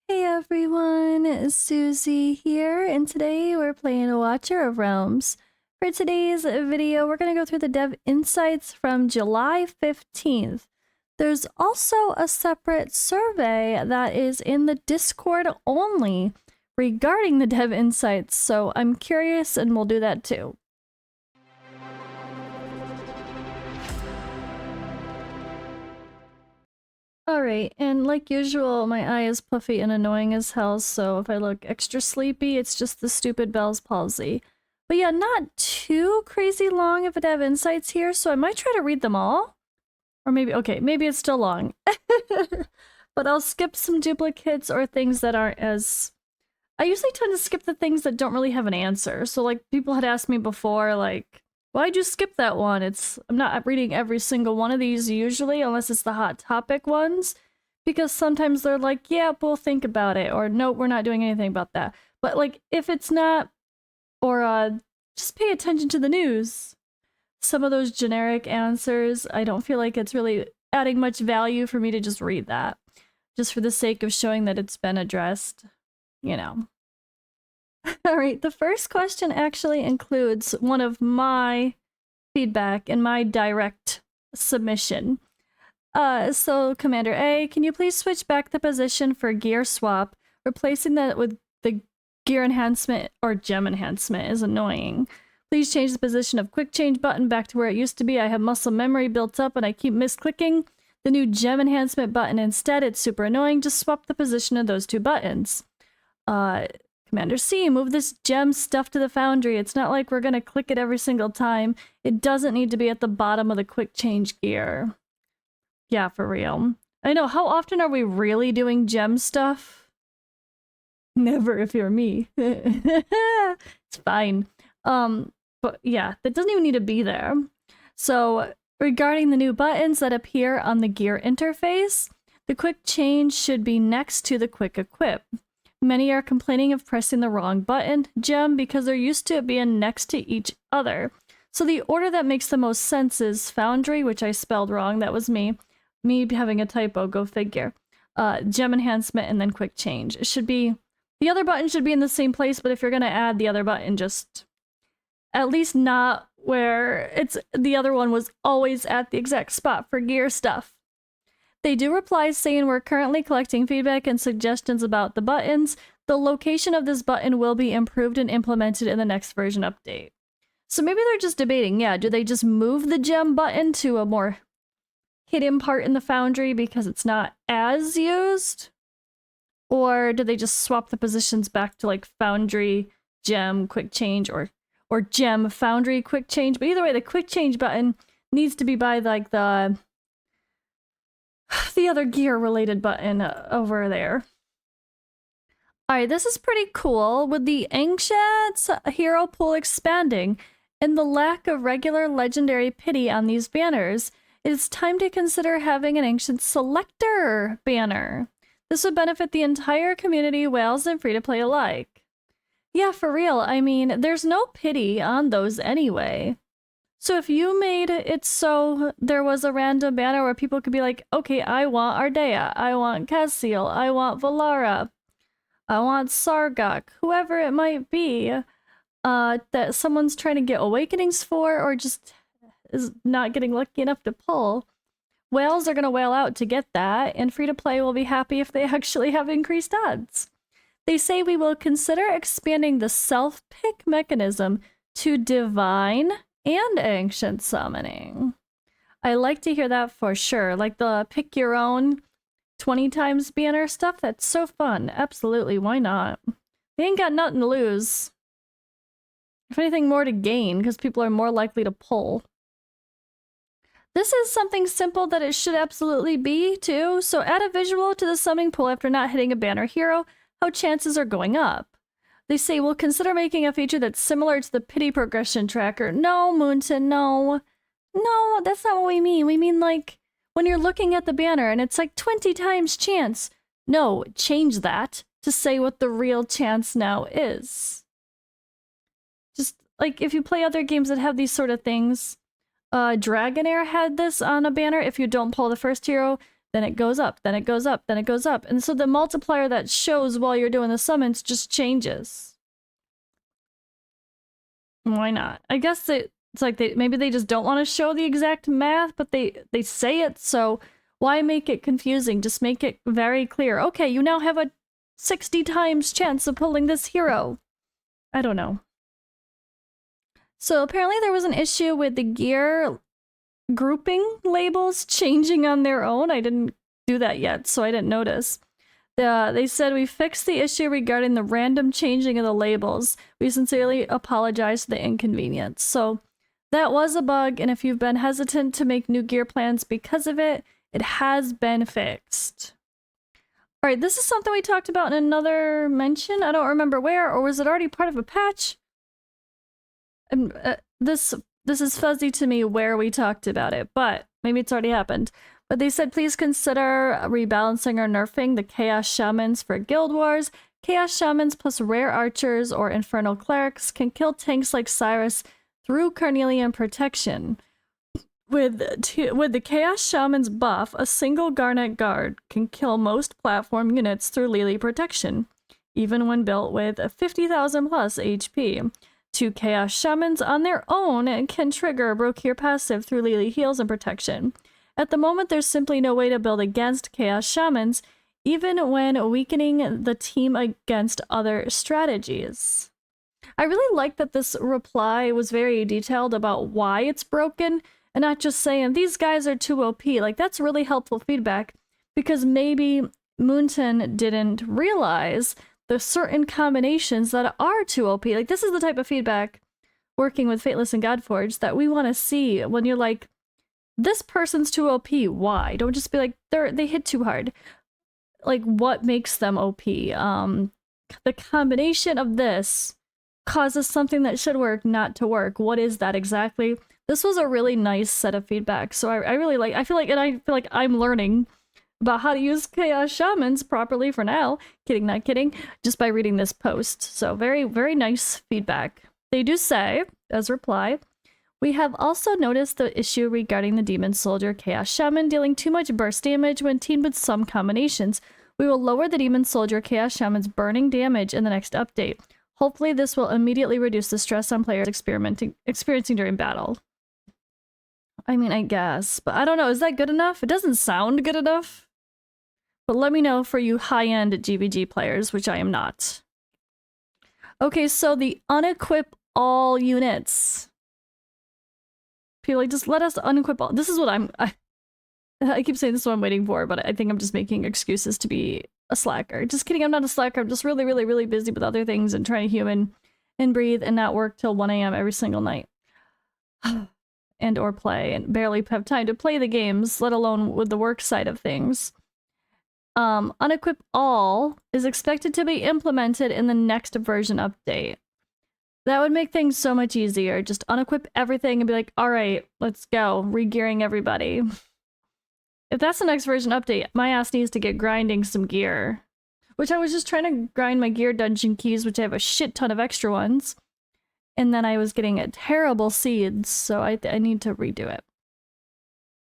Hey everyone, Suzi here, and today we're playing Watcher of Realms. For today's video, we're going to go through the dev insights from July 15th. There's also a separate survey that is in the Discord only regarding the dev insights, so I'm curious and we'll do that too. Alright, and like usual, my eye is puffy and annoying as hell, so if I look extra sleepy, it's just the stupid Bell's palsy. But yeah, not too crazy long if I have insights here, so I might try to read them all. Or maybe, okay, maybe it's still long. But I'll skip some duplicates or things that aren't as... I usually tend to skip the things that don't really have an answer. So like, people had asked me before, like, why'd you skip that one? I'm not reading every single one of these usually, unless it's the hot topic ones, because sometimes they're like, yeah, we'll think about it, or no, we're not doing anything about that. But like, if it's not, or just pay attention to the news. Some of those generic answers, I don't feel like it's really adding much value for me to just read that, just for the sake of showing that it's been addressed, you know. All right, the first question actually includes one of my feedback in my direct submission. So Commander A, can you please switch back the position for gear swap? Replacing that with the gear enhancement or gem enhancement is annoying. Please change the position of quick change button back to where it used to be. I have muscle memory built up and I keep misclicking the new gem enhancement button instead. It's super annoying. Just swap the position of those two buttons. Commander C, move this gem stuff to the foundry. It's not like we're gonna click it every single time. It doesn't need to be at the bottom of the quick change gear. Yeah, for real. I know, how often are we really doing gem stuff? Never if you're me. It's fine. But yeah, that doesn't even need to be there. So, regarding the new buttons that appear on the gear interface, the quick change should be next to the quick equip. Many are complaining of pressing the wrong button, gem, because they're used to it being next to each other. So the order that makes the most sense is Foundry, which I spelled wrong, that was me. Me having a typo, go figure. Gem enhancement and then quick change. It should be, the other button should be in the same place, but if you're gonna add the other button, just at least not where the other one was always at the exact spot for gear stuff. They do reply saying we're currently collecting feedback and suggestions about the buttons. The location of this button will be improved and implemented in the next version update. So maybe they're just debating, yeah, do they just move the gem button to a more hidden part in the foundry because it's not as used? Or do they just swap the positions back to like foundry, gem, quick change, or gem, foundry, quick change? But either way, the quick change button needs to be by like the other gear related button over there. Alright, this is pretty cool. With the Ancients hero pool expanding and the lack of regular legendary pity on these banners, it is time to consider having an Ancient Selector banner. This would benefit the entire community, whales and free-to-play alike. Yeah, for real, I mean, there's no pity on those anyway. So if you made it so there was a random banner where people could be like, okay, I want Ardea, I want Cassiel, I want Valara, I want Sargok, whoever it might be, that someone's trying to get awakenings for or just is not getting lucky enough to pull, whales are going to whale out to get that, and free-to-play will be happy if they actually have increased odds. They say we will consider expanding the self-pick mechanism to divine and ancient summoning. I like to hear that for sure. Like the pick your own 20 times banner stuff, that's so fun. Absolutely, why not? They ain't got nothing to lose. If anything, more to gain, because people are more likely to pull. This is something simple that it should absolutely be, too. So add a visual to the summoning pool after not hitting a banner hero, how chances are going up. They say, we'll consider making a feature that's similar to the pity progression tracker. No, Moonton, no. No, that's not what we mean. We mean like when you're looking at the banner and it's like 20 times chance. No, change that to say what the real chance now is. Just like if you play other games that have these sort of things, Dragonair had this on a banner. If you don't pull the first hero, then it goes up, then it goes up, then it goes up. And so the multiplier that shows while you're doing the summons just changes. Why not? I guess it's like maybe they just don't want to show the exact math, but they say it, so why make it confusing? Just make it very clear. Okay, you now have a 60 times chance of pulling this hero. I don't know. So apparently there was an issue with the gear grouping labels changing on their own. I didn't do that yet, so I didn't notice. They said, we fixed the issue regarding the random changing of the labels. We sincerely apologize for the inconvenience. So that was a bug, and if you've been hesitant to make new gear plans because of it, it has been fixed. All right, this is something we talked about in another mention. I don't remember where, or was it already part of a patch? And this is fuzzy to me where we talked about it, but maybe it's already happened. But they said, please consider rebalancing or nerfing the Chaos Shamans for Guild Wars. Chaos Shamans plus rare archers or infernal clerics can kill tanks like CYRUS through Carnelian protection. With the Chaos Shaman's buff, a single Garnet Guard can kill most platform units through Lily protection, even when built with a 50,000 plus HP. 2 Chaos Shamans on their own can trigger Brokir passive through Lily heals and protection. At the moment, there's simply no way to build against Chaos Shamans, even when weakening the team against other strategies. I really like that this reply was very detailed about why it's broken, and not just saying, these guys are too OP. Like, that's really helpful feedback, because maybe Moonton didn't realize the certain combinations that are too OP. Like, this is the type of feedback, working with Fateless and Godforged, that we want to see when you're like, this person's too OP, why? Don't just be like, they hit too hard. Like, what makes them OP? The combination of this causes something that should work not to work. What is that exactly? This was a really nice set of feedback, so I really like, I feel like I'm learning about how to use Chaos Shamans properly for now. Kidding, not kidding, just by reading this post. So very, very nice feedback. They do say, as reply, we have also noticed the issue regarding the Demon Soldier Chaos Shaman dealing too much burst damage when teamed with some combinations. We will lower the Demon Soldier Chaos Shaman's burning damage in the next update. Hopefully this will immediately reduce the stress on players experiencing during battle. I mean, I guess, but I don't know, is that good enough? It doesn't sound good enough. But let me know for you high-end GVG players, which I am not. Okay, so the unequip all units. People like, just let us unequip all. This is what I keep saying this is what I'm waiting for, but I think I'm just making excuses to be a slacker. Just kidding, I'm not a slacker. I'm just really, really, really busy with other things and trying to human and breathe and not work till 1 a.m. every single night. And or play, and barely have time to play the games, let alone with the work side of things. Unequip all is expected to be implemented in the next version update. That would make things so much easier. Just unequip everything and be like, all right, let's go. Regearing everybody. If that's the next version update, my ass needs to get grinding some gear. Which I was just trying to grind my gear dungeon keys, which I have a shit ton of extra ones. And then I was getting a terrible seeds, so I need to redo it.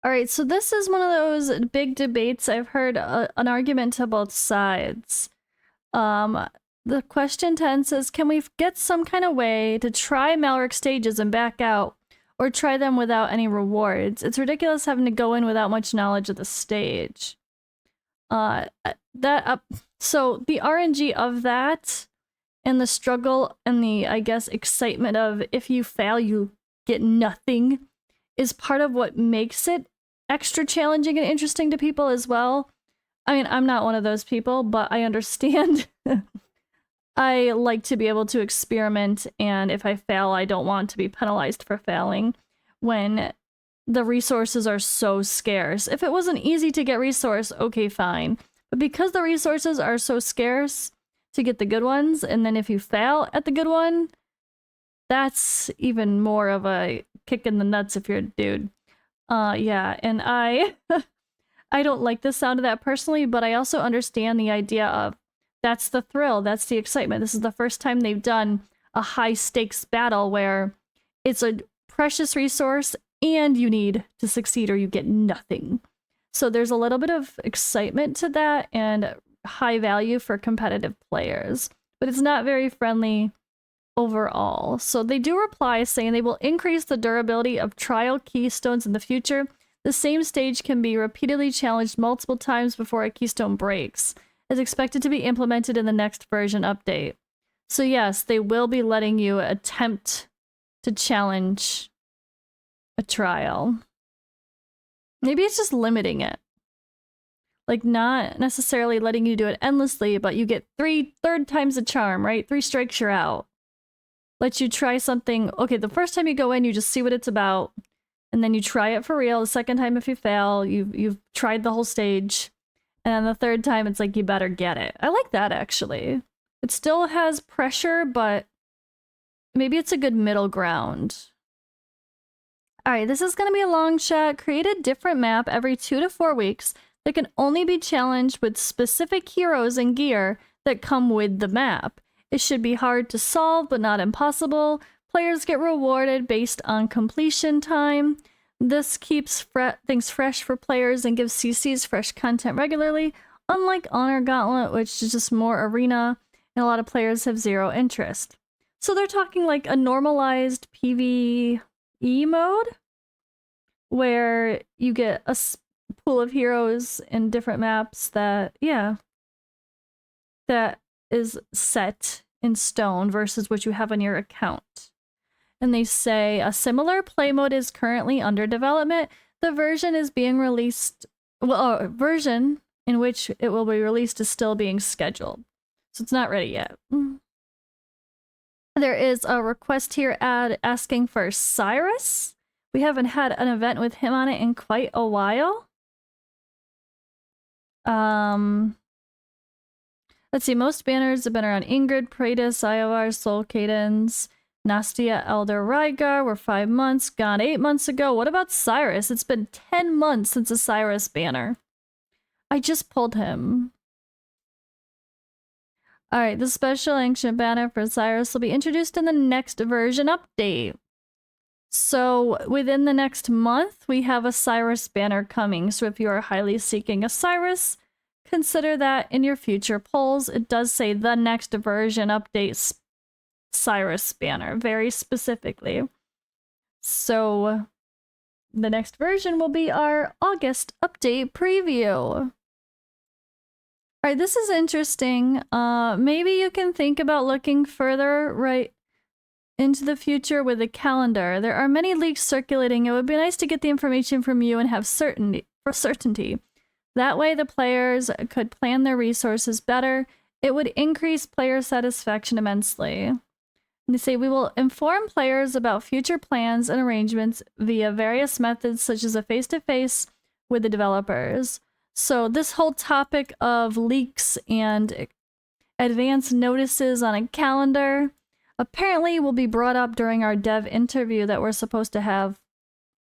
Alright, so this is one of those big debates. I've heard an argument to both sides. The question 10 says, can we get some kind of way to try Malric stages and back out, or try them without any rewards? It's ridiculous having to go in without much knowledge of the stage. So the RNG of that, and the struggle and the, I guess, excitement of if you fail, you get nothing, is part of what makes it extra challenging and interesting to people as well. I mean, I'm not one of those people, but I understand. I like to be able to experiment, and if I fail, I don't want to be penalized for failing when the resources are so scarce. If it wasn't easy to get resource, okay, fine. But because the resources are so scarce to get the good ones, and then if you fail at the good one, that's even more of a kick in the nuts if you're a dude. Yeah, and I don't like the sound of that personally, but I also understand the idea of that's the thrill, that's the excitement. This is the first time they've done a high stakes battle where it's a precious resource and you need to succeed or you get nothing. So there's a little bit of excitement to that and high value for competitive players, but it's not very friendly overall. So they do reply saying they will increase the durability of trial keystones in the future. The same stage can be repeatedly challenged multiple times before a keystone breaks. It's expected to be implemented in the next version update. So yes, they will be letting you attempt to challenge a trial. Maybe it's just limiting it. Like, not necessarily letting you do it endlessly, but you get third time's a charm, right? 3 strikes, you're out. Let you try something. Okay, the first time you go in, you just see what it's about, and then you try it for real. The second time, if you fail, you've tried the whole stage. And then the third time, it's like, you better get it. I like that, actually. It still has pressure, but maybe it's a good middle ground. Alright, this is going to be a long shot. Create a different map every 2 to 4 weeks that can only be challenged with specific heroes and gear that come with the map. It should be hard to solve, but not impossible. Players get rewarded based on completion time. This keeps things fresh for players and gives CCs fresh content regularly, unlike Honor Gauntlet, which is just more arena, and a lot of players have zero interest. So they're talking like a normalized PvE mode, where you get a pool of heroes in different maps that, yeah, that is set in stone versus what you have on your account. And they say a similar play mode is currently under development. The version is being released, well, version in which it will be released is still being scheduled. So it's not ready yet. There is a request here asking for CYRUS. We haven't had an event with him on it in quite a while. Let's see, most banners have been around Ingrid, Praetus, Iovar, Soul Cadence, Nastia, Elder, Rygar were 5 months, gone 8 months ago. What about CYRUS? It's been 10 months since a CYRUS banner. I just pulled him. Alright, the special ancient banner for CYRUS will be introduced in the next version update. So within the next month, we have a CYRUS banner coming. So if you are highly seeking a CYRUS, consider that in your future polls. It does say the next version updates CYRUS banner very specifically. So the next version will be our August update preview. Alright, this is interesting. Maybe you can think about looking further right into the future with a calendar. There are many leaks circulating. It would be nice to get the information from you and have certainty. That way the players could plan their resources better. It would increase player satisfaction immensely. And they say, we will inform players about future plans and arrangements via various methods such as a face-to-face with the developers. So this whole topic of leaks and advance notices on a calendar apparently will be brought up during our dev interview that we're supposed to have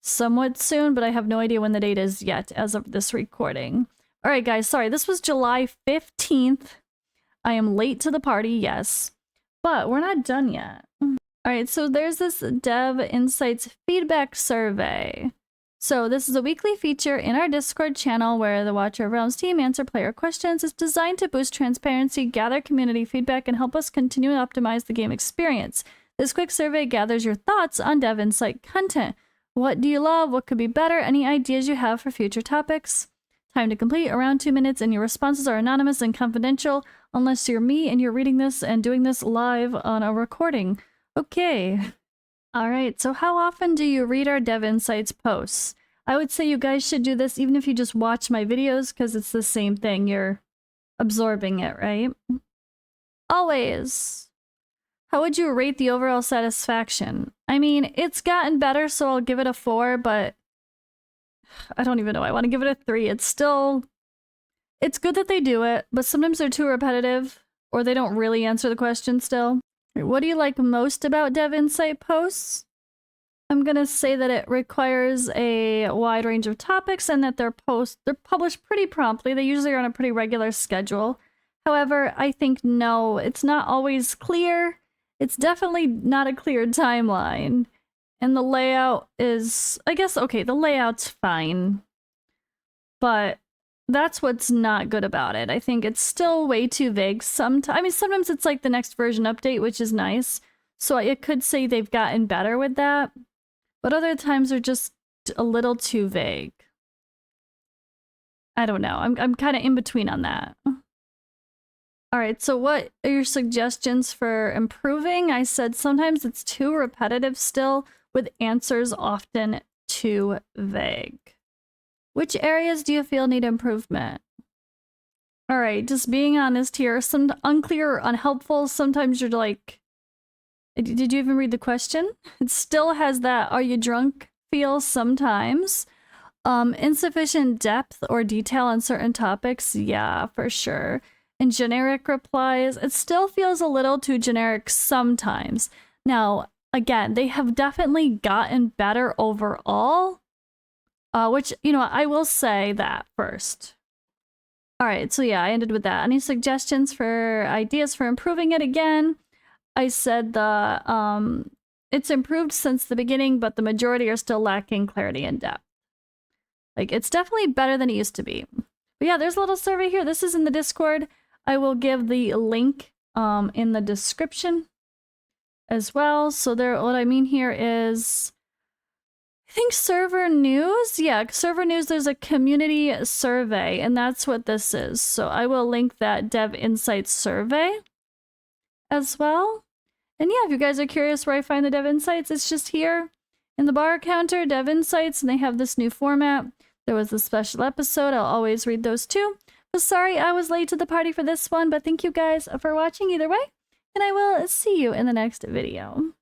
somewhat soon, but I have no idea when the date is yet as of this recording. Alright guys, sorry, this was July 15th. I am late to the party, yes, but we're not done yet. Alright, so there's this Dev Insights feedback survey. So this is a weekly feature in our Discord channel where the Watcher of Realms team answer player questions. It's designed to boost transparency, gather community feedback, and help us continue to optimize the game experience. This quick survey gathers your thoughts on Dev Insight content. What do you love? What could be better? Any ideas you have for future topics? Time to complete, around 2 minutes, and your responses are anonymous and confidential unless you're me and you're reading this and doing this live on a recording. Okay. Alright, so how often do you read our Dev Insights posts? I would say you guys should do this even if you just watch my videos, because it's the same thing. You're absorbing it, right? Always. How would you rate the overall satisfaction? I mean, it's gotten better, so I'll give it a 4, but I don't even know. I want to give it a 3. It's still... It's good that they do it, but sometimes they're too repetitive, or they don't really answer the question still. What do you like most about Dev Insight posts? I'm gonna say that it requires a wide range of topics and that they're published pretty promptly. They usually are on a pretty regular schedule. However, I think no, it's not always clear. It's definitely not a clear timeline. And the layout is, I guess, okay, the layout's fine. but that's what's not good about it. I think it's still way too vague. Sometimes, I mean, sometimes it's like the next version update, which is nice. So it could say they've gotten better with that, but other times they're just a little too vague. I don't know. I'm kind of in between on that. All right, so what are your suggestions for improving? I said sometimes it's too repetitive still, with answers often too vague. Which areas do you feel need improvement? All right, just being honest here. Some unclear or unhelpful. Sometimes you're like, did you even read the question? It still has that "are you drunk" feel sometimes. Insufficient depth or detail on certain topics. Yeah, for sure. And generic replies. It still feels a little too generic sometimes. Now, again, they have definitely gotten better overall. Which, you know, I will say that first. All right, so yeah, I ended with that. Any suggestions for ideas for improving it again? I said it's improved since the beginning, but the majority are still lacking clarity and depth. Like, it's definitely better than it used to be. But yeah, there's a little survey here. This is in the Discord. I will give the link in the description as well. So there, what I mean here is, I think server news. Yeah, server news, there's a community survey, and that's what this is. So I will link that Dev Insights survey as well. And yeah, if you guys are curious where I find the Dev Insights, it's just here in the bar counter, Dev Insights, and they have this new format. There was a special episode. I'll always read those too. But sorry, I was late to the party for this one, but thank you guys for watching either way, and I will see you in the next video.